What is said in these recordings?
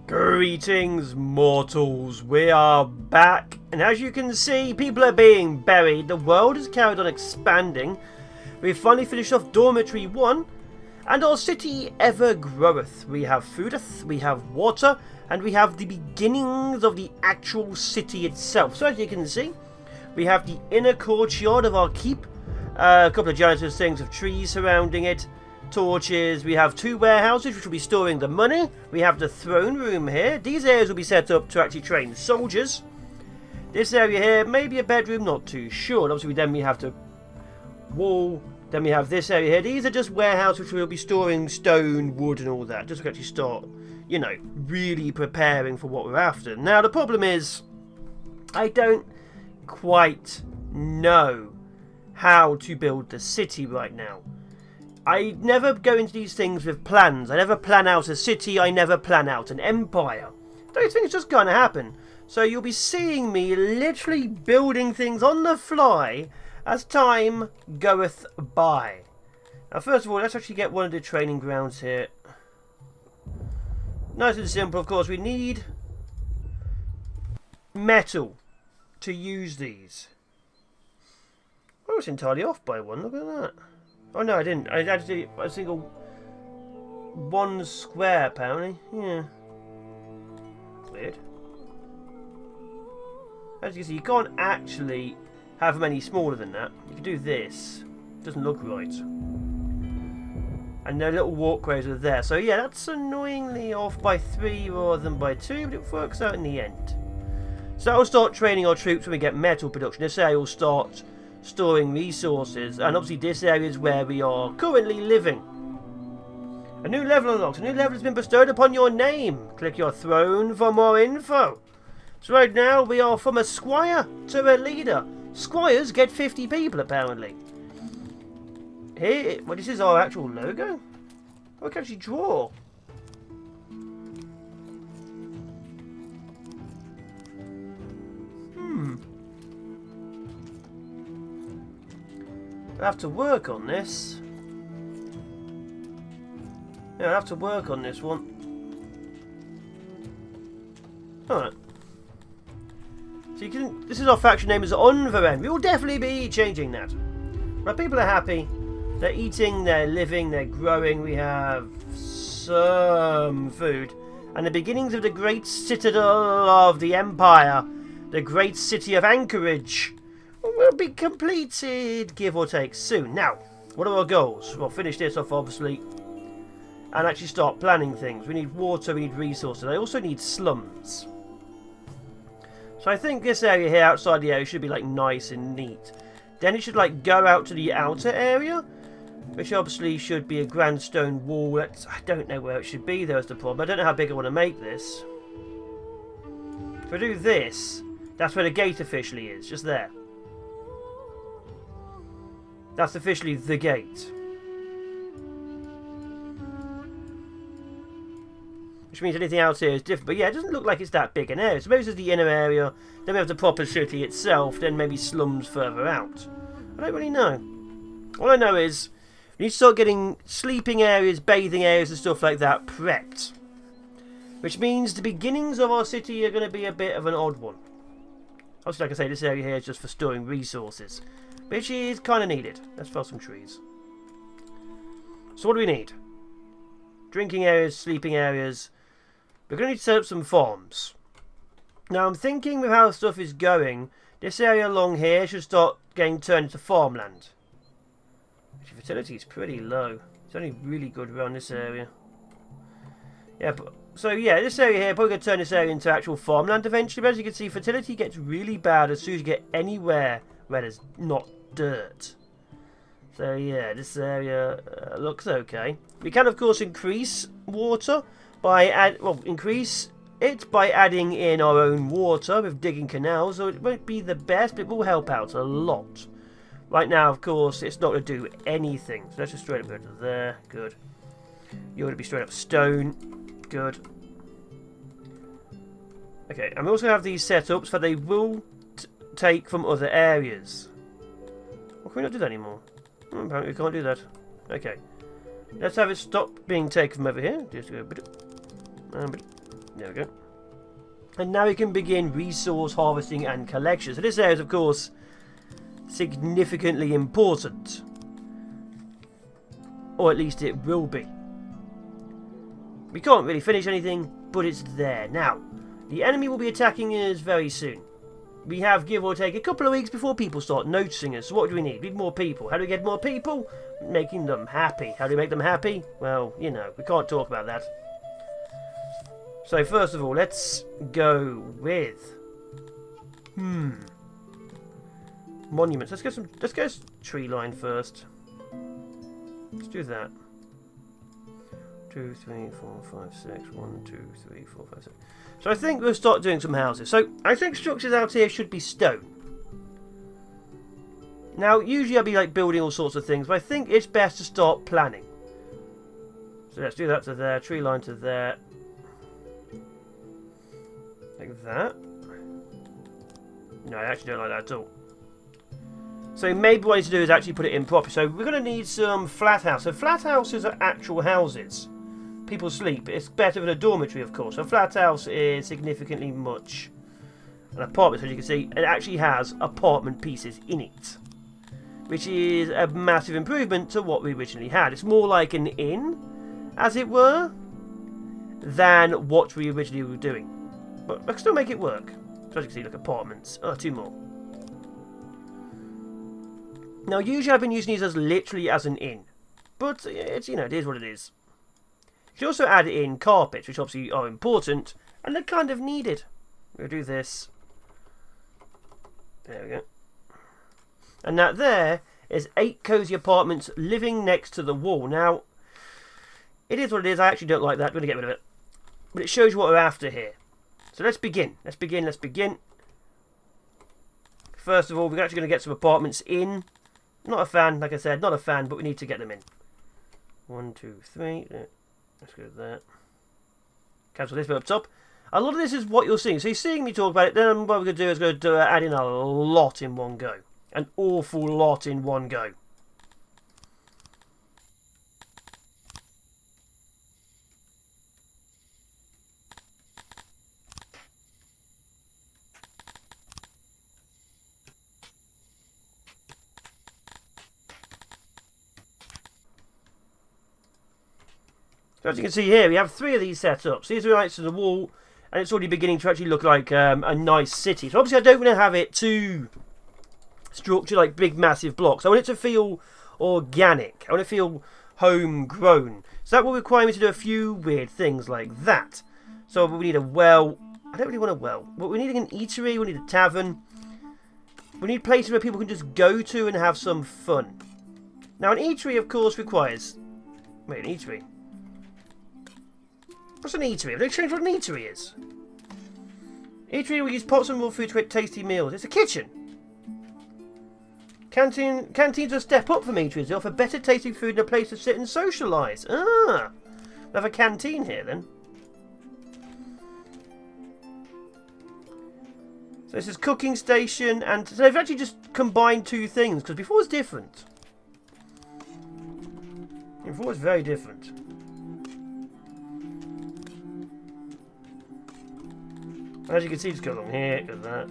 Greetings, mortals. We are back, and as you can see, people are being buried. The world has carried on expanding. We've finally finished off Dormitory 1, and our city ever groweth. We have foodeth, we have water, and we have the beginnings of the actual city itself. So as you can see, we have the inner courtyard of our keep, a couple of janitor's things of trees surrounding it, torches. We have 2 warehouses which will be storing the money. We have the throne room here. These areas will be set up to actually train soldiers. This area here, maybe a bedroom, not too sure. And obviously then we have the wall. Then we have this area here. These are just warehouses which will be storing stone, wood and all that. Just to actually start, you know, really preparing for what we're after. Now the problem is, I don't quite know how to build the city right now. I never go into these things with plans. I never plan out a city. I never plan out an empire. Those things just kind of happen. So you'll be seeing me literally building things on the fly as time goeth by. Now first of all, let's actually get one of the training grounds here. Nice and simple, of course. We need metal to use these. I was entirely off by one. Look at that. Oh no, I didn't. I had to do a single 1 square apparently. Yeah. Weird. As you can see, you can't actually have them any smaller than that. You can do this. Doesn't look right. And the little walkways are there. So yeah, that's annoyingly off by 3 rather than by 2, but it works out in the end. So that will start training our troops when we get metal production. This area will start storing resources, and obviously this area is where we are currently living. A new level unlocked. A new level has been bestowed upon your name. Click your throne for more info. So right now we are from a squire to a leader. Squires get 50 people apparently. Here, well, this is our actual logo. I can actually draw. I'll have to work on this. Yeah, I'll have to work on this one. Alright. So you can. This is our faction name is Untitled. We will definitely be changing that. My people are happy. They're eating, they're living, they're growing. We have some food. And the beginnings of the great citadel of the Empire. The great city of Anchorage will be completed, give or take, soon. Now, what are our goals? We'll finish this off, obviously, and actually start planning things. We need water, we need resources. I also need slums. So I think this area here, outside the area, should be, like, nice and neat. Then it should, like, go out to the outer area, which obviously should be a grand stone wall. I don't know where it should be, there's the problem. I don't know how big I want to make this. If I do this, that's where the gate officially is, just there. That's officially the gate. Which means anything else here is different. But yeah, it doesn't look like it's that big an area. So maybe this is the inner area. Then we have the proper city itself. Then maybe slums further out. I don't really know. All I know is we need to start getting sleeping areas, bathing areas and stuff like that prepped. Which means the beginnings of our city are going to be a bit of an odd one. Obviously, like I say, this area here is just for storing resources, which is kind of needed. Let's fell some trees. So what do we need? Drinking areas, sleeping areas. We're going to need to set up some farms. Now I'm thinking with how stuff is going, this area along here should start getting turned into farmland. Actually, fertility is pretty low. It's only really good around this area. Yeah, but, so yeah, this area here, probably going to turn this area into actual farmland eventually. But as you can see, fertility gets really bad as soon as you get anywhere where there's not dirt. So yeah, this area looks okay. We can of course increase water by increase it by adding in our own water with digging canals. So it won't be the best, but it will help out a lot. Right now, of course, it's not going to do anything. So let's just straight up go to there. Good. You're going to be straight up stone. Good. Okay, and we also have these setups for they will take from other areas. Well, can we not do that anymore? Apparently we can't do that. Okay. Let's have it stop being taken from over here. Just go There we go. And now we can begin resource harvesting and collection. So this area is, of course, significantly important. Or at least it will be. We can't really finish anything, but it's there. Now, the enemy will be attacking us very soon. We have, give or take, a couple of weeks before people start noticing us. So what do we need? We need more people. How do we get more people? Making them happy. How do we make them happy? Well, you know, we can't talk about that. So first of all, let's go with monuments. Let's go tree line first. Let's do that. 2, 3, 4, 5, 6. 1, 2, 3, 4, 5, 6. So I think we'll start doing some houses. So I think structures out here should be stone. Now, usually I'd be like building all sorts of things, but I think it's best to start planning. So let's do that to there, tree line to there. Like that. No, I actually don't like that at all. So maybe what I need to do is actually put it in properly. So we're going to need some flat house. So flat houses are actual houses. People sleep. It's better than a dormitory, of course. A flat house is significantly much an apartment, as you can see. It actually has apartment pieces in it, which is a massive improvement to what we originally had. It's more like an inn, as it were, than what we originally were doing. But I can still make it work. So as you can see, look, apartments. Oh, 2 more. Now, usually I've been using these as literally as an inn. But, it's, you know, it is what it is. You can also add in carpets, which obviously are important, and they're kind of needed. We'll do this. There we go. And that there is 8 cozy apartments living next to the wall. Now, it is what it is. I actually don't like that. I'm going to get rid of it. But it shows you what we're after here. So let's begin. Let's begin. First of all, we're actually going to get some apartments in. Not a fan, like I said, not a fan, but we need to get them in. 1, 2, 3. Let's go with that. Cancel this bit up top. A lot of this is what you're seeing. So you're seeing me talk about it. Then what we're going to do is going to add in a lot in one go. An awful lot in one go. So as you can see here, we have 3 of these set up. So these are right to the wall, and it's already beginning to actually look like a nice city. So obviously I don't want to have it too structured, like big massive blocks. I want it to feel organic. I want it to feel homegrown. So that will require me to do a few weird things like that. So we need a well. I don't really want a well. But we're needing an eatery, we need a tavern. We need places where people can just go to and have some fun. Now an eatery, of course, requires... Wait, an eatery? What's an eatery? Have they changed what an eatery is? Eatery will use pots and raw food to create tasty meals. It's a kitchen. Canteens are a step up from eateries. They offer better tasting food and a place to sit and socialise. Ah! We have a canteen here then. So this is cooking station, and so they've actually just combined 2 things, because before it was different. Before it was very different. As you can see, just go along here, go that.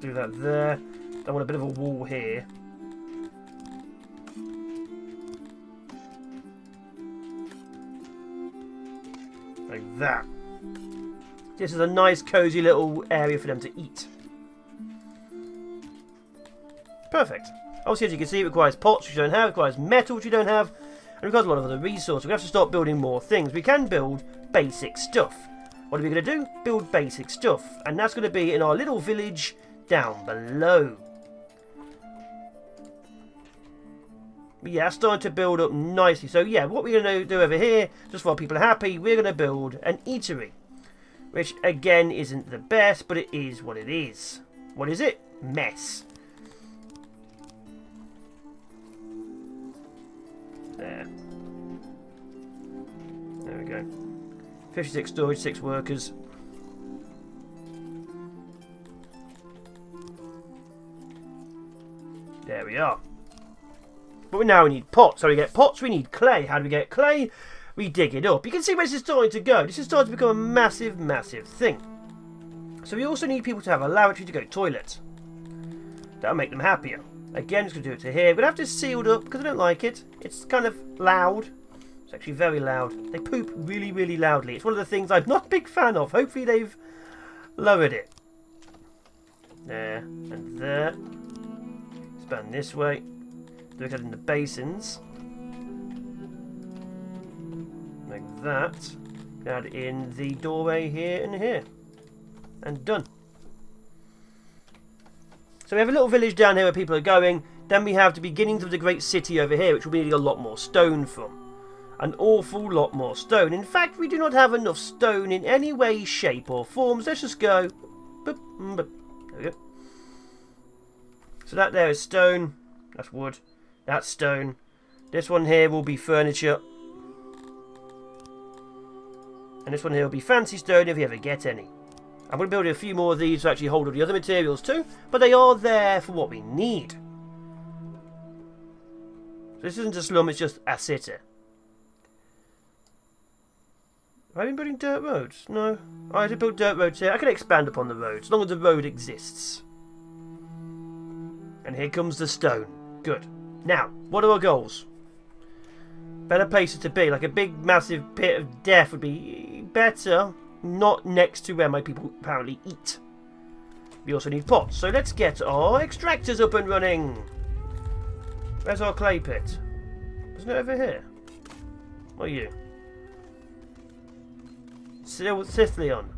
Do that there. I want a bit of a wall here. Like that. This is a nice, cosy little area for them to eat. Perfect. Obviously, as you can see, it requires pots, which you don't have. It requires metal, which you don't have. And it requires a lot of other resources. We have to start building more things. We can build basic stuff. What are we going to do? Build basic stuff. And that's going to be in our little village down below. Yeah, that's starting to build up nicely. So yeah, what we're going to do over here, just while people are happy, we're going to build an eatery. Which, again, isn't the best, but it is what it is. What is it? Mess. There. There we go. 56 storage, 6 workers. There we are. But now we need pots. So we get pots, we need clay. How do we get clay? We dig it up. You can see where this is starting to go. This is starting to become a massive, massive thing. So we also need people to have a lavatory to go toilet. That'll make them happier. Again, just going to do it to here. We're going to have this sealed up because I don't like it. It's kind of loud. It's actually very loud. They poop really, really loudly. It's one of the things I'm not a big fan of. Hopefully they've lowered it. There and there. Expand this way. Do it in the basins. Like that. Add in the doorway here and here. And done. So we have a little village down here where people are going. Then we have the beginnings of the great city over here, which we'll be needing a lot more stone from. An awful lot more stone. In fact, we do not have enough stone in any way, shape or forms. Let's just go. Boop, boop. There we go. So that there is stone. That's wood. That's stone. This one here will be furniture. And this one here will be fancy stone if you ever get any. I'm going to build a few more of these to actually hold all the other materials too, but they are there for what we need. So this isn't a slum, it's just a city. Have I been building dirt roads? No. I had to build dirt roads here. I can expand upon the road, as long as the road exists. And here comes the stone. Good. Now, what are our goals? Better places to be, like a big massive pit of death would be better. Not next to where my people apparently eat. We also need pots, so let's get our extractors up and running. Where's our clay pit? Isn't it over here? What are you? Scythian.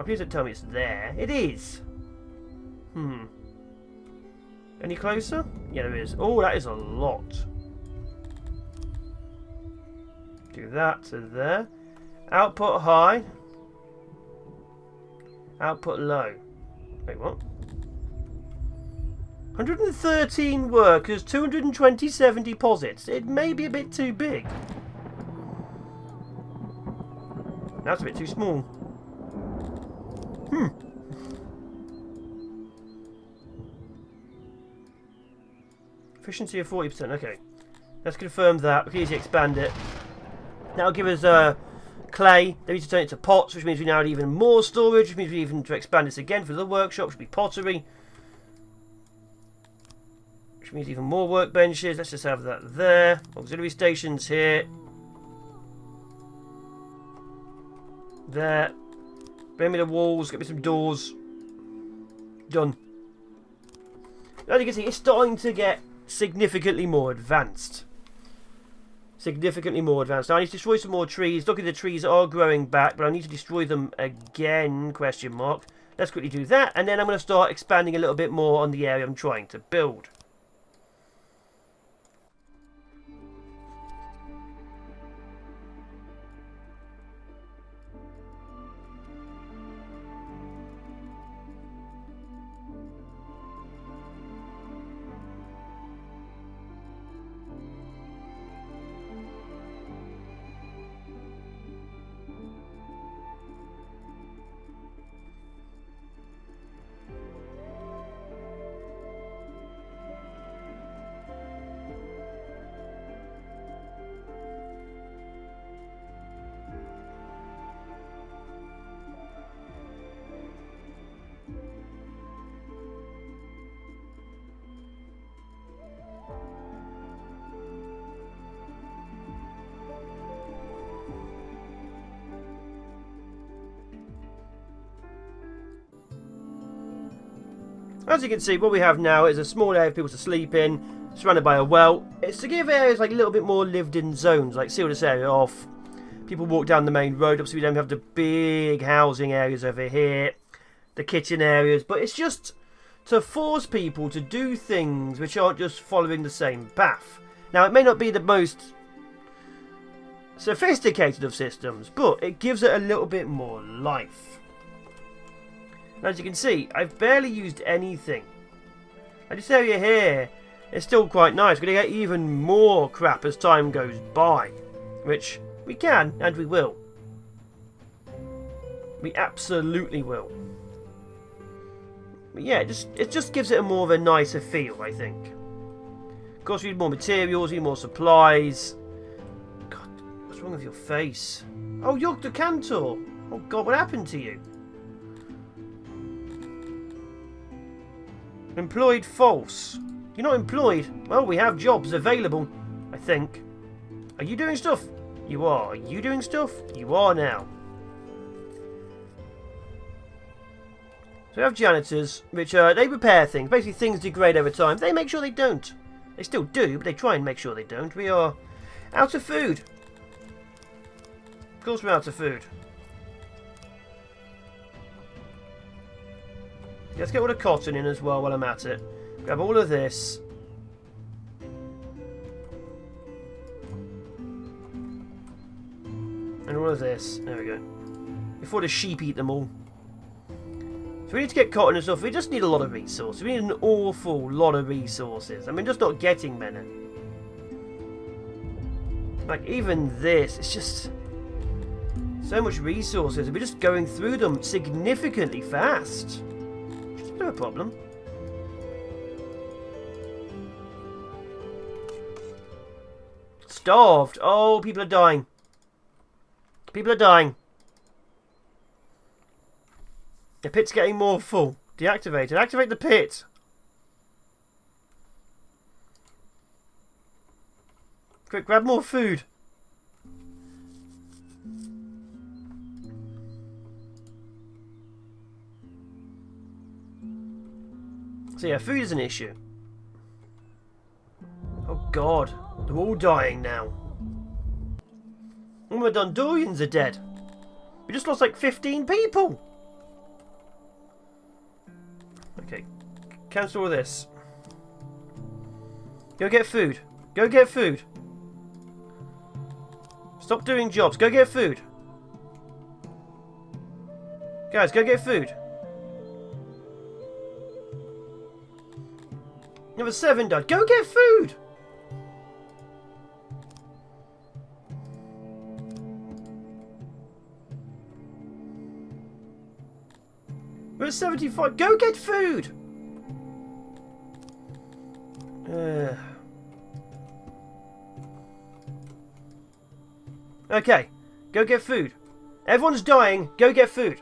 Please don't tell me it's there. It is. Any closer? Yeah, there is. Oh, that is a lot. Do that to there. Output high. Output low. Wait, what? 113 workers, 227 deposits. It may be a bit too big. That's a bit too small. Efficiency of 40%. Okay. Let's confirm that. We can easily expand it. That'll give us clay. Then we need to turn it to pots, which means we now need even more storage, which means we even to expand this again for the workshop, which will be pottery. Which means even more workbenches. Let's just have that there. Auxiliary stations here. There. Bring me the walls, get me some doors. Done. As you can see, it's starting to get significantly more advanced. Significantly more advanced. Now I need to destroy some more trees. Look at the trees that are growing back, but I need to destroy them again, question mark. Let's quickly do that, and then I'm going to start expanding a little bit more on the area I'm trying to build. As you can see, what we have now is a small area for people to sleep in, surrounded by a well. It's to give areas like a little bit more lived-in zones, like seal this area off. People walk down the main road. Obviously, we don't have the big housing areas over here, the kitchen areas, but it's just to force people to do things which aren't just following the same path. Now, it may not be the most sophisticated of systems, but it gives it a little bit more life. As you can see, I've barely used anything. And this area here is still quite nice. We're going to get even more crap as time goes by. Which we can, and we will. We absolutely will. But yeah, it just gives it a more of a nicer feel, I think. Of course, we need more materials, we need more supplies. God, what's wrong with your face? Oh, you're the Cantor. Oh God, what happened to you? Employed false. You're not employed. Well, we have jobs available, I think. Are you doing stuff? You are. Are you doing stuff? You are now. So we have janitors, which they repair things. Basically, things degrade over time. They make sure they don't. They still do, but they try and make sure they don't. We are out of food. Of course we're out of food. Let's get all the cotton in as well while I'm at it. Grab all of this. And all of this. There we go. Before the sheep eat them all. So we need to get cotton and stuff. We just need a lot of resources. We need an awful lot of resources. I mean, just not getting many. Like, even this, it's just so much resources. We're just going through them significantly fast. It's no problem. Starved. Oh, people are dying. People are dying. The pit's getting more full. Deactivated. Activate the pit. Quick, grab more food. So yeah, food is an issue. Oh God, they're all dying now. All my Dundorians are dead. We just lost like 15 people. Okay, cancel all this. Go get food. Go get food. Stop doing jobs. Go get food. Guys, go get food. Number 7 died. Go get food! We're at 75. Go get food! Okay. Go get food. Everyone's dying. Go get food.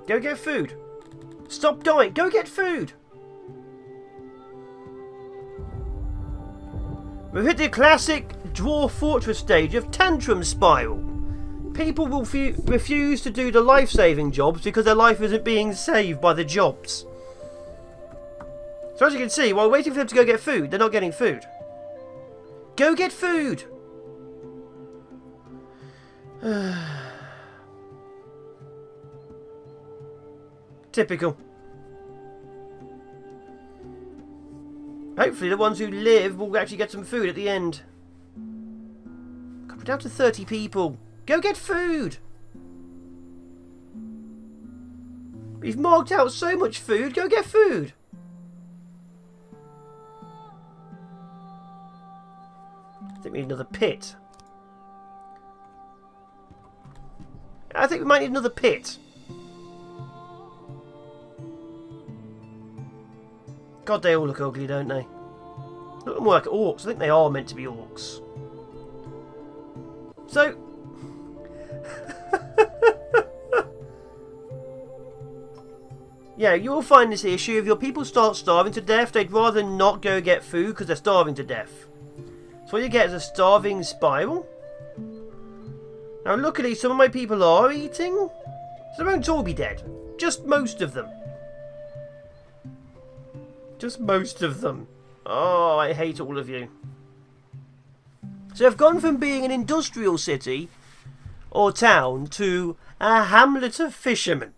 Go get food. Stop dying. Go get food. We've hit the classic Dwarf Fortress stage of tantrum spiral. People will refuse to do the life-saving jobs because their life isn't being saved by the jobs. So as you can see, while waiting for them to go get food, they're not getting food. Go get food! Typical. Hopefully the ones who live will actually get some food at the end. God, we're down to 30 people. Go get food! We've marked out so much food. Go get food! I think we need another pit. I think we might need another pit. God, they all look ugly, don't they? Look more like orcs. I think they are meant to be orcs. So... yeah, you will find this issue. If your people start starving to death, they'd rather not go get food because they're starving to death. So what you get is a starving spiral. Now luckily some of my people are eating. So they won't all be dead. Just most of them. Just most of them. Oh, I hate all of you. So I've gone from being an industrial city or town to a hamlet of fishermen.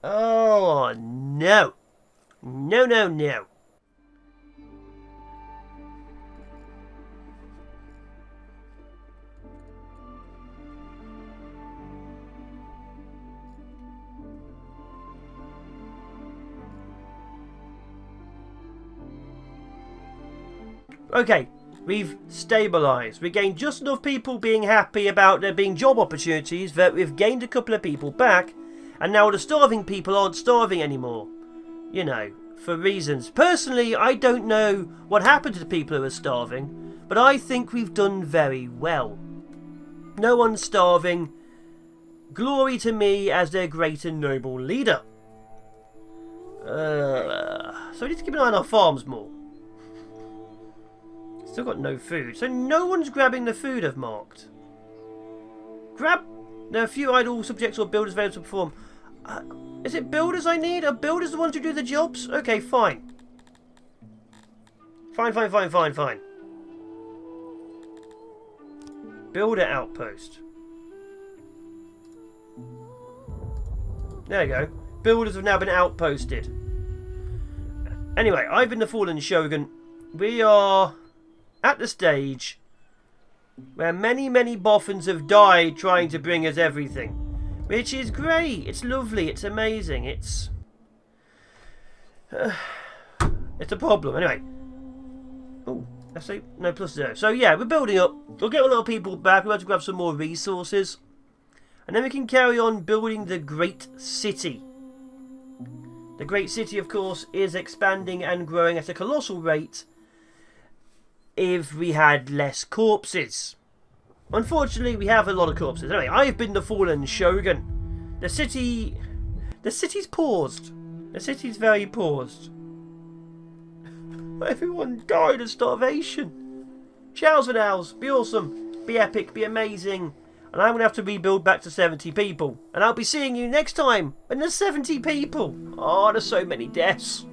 Oh, no. No, no, no. Okay, We've stabilised. We gained just enough people being happy about there being job opportunities that we've gained a couple of people back, and now the starving people aren't starving anymore. You know, for reasons. Personally, I don't know what happened to the people who are starving, but I think we've done very well. No one's starving. Glory to me as their great and noble leader. So we need to keep an eye on our farms more. Still got no food. So no one's grabbing the food I've marked. Grab. There are a few idle subjects or builders available to perform. Is it builders I need? Are builders the ones who do the jobs? Okay, fine. Fine. Builder outpost. There you go. Builders have now been outposted. Anyway, I've been the Fallen Shogun. We are at the stage where many boffins have died trying to bring us everything. Which is great. It's lovely. It's amazing. It's a problem. Anyway. Oh, let's see. No, +0. So yeah, we're building up. We'll get a lot of people back. We'll have to grab some more resources. And then we can carry on building the Great City. The Great City, of course, is expanding and growing at a colossal rate if we had less corpses. Unfortunately, we have a lot of corpses. Anyway, I've been the Fallen Shogun. The city's paused. The city's very paused. Everyone died of starvation. Chows and owls. Be awesome. Be epic. Be amazing. And I'm going to have to rebuild back to 70 people. And I'll be seeing you next time when there's 70 people. Oh, there's so many deaths.